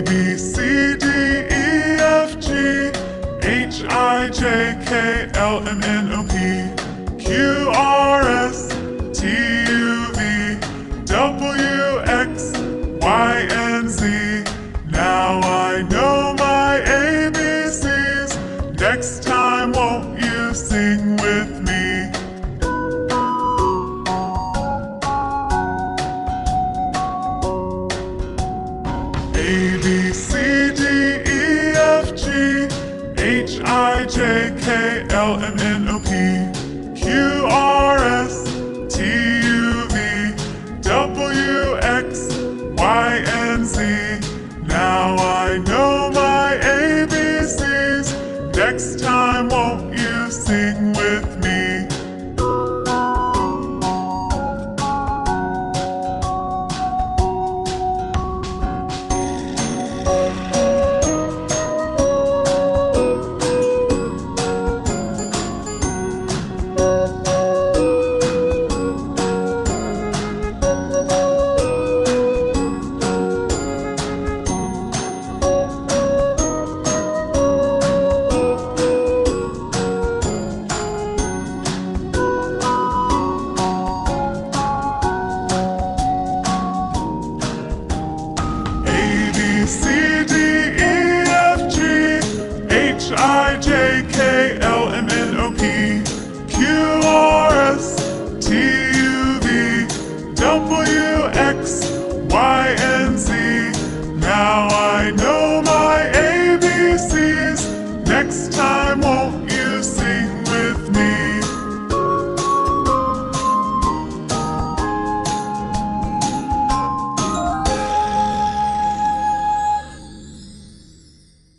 B, C, D, E, F, G, H, I, J, K, L, M, N, O, P, Q, R, S, T, U, V, W, X, Y, and Z. Now I know my ABCs. Next time, won't you sing with me? A, B, C, D, E, F, G, H, I, J, K, L, M, N, O, P, Q, R, S, T, U, V, W, X, Y, and Z. Now I know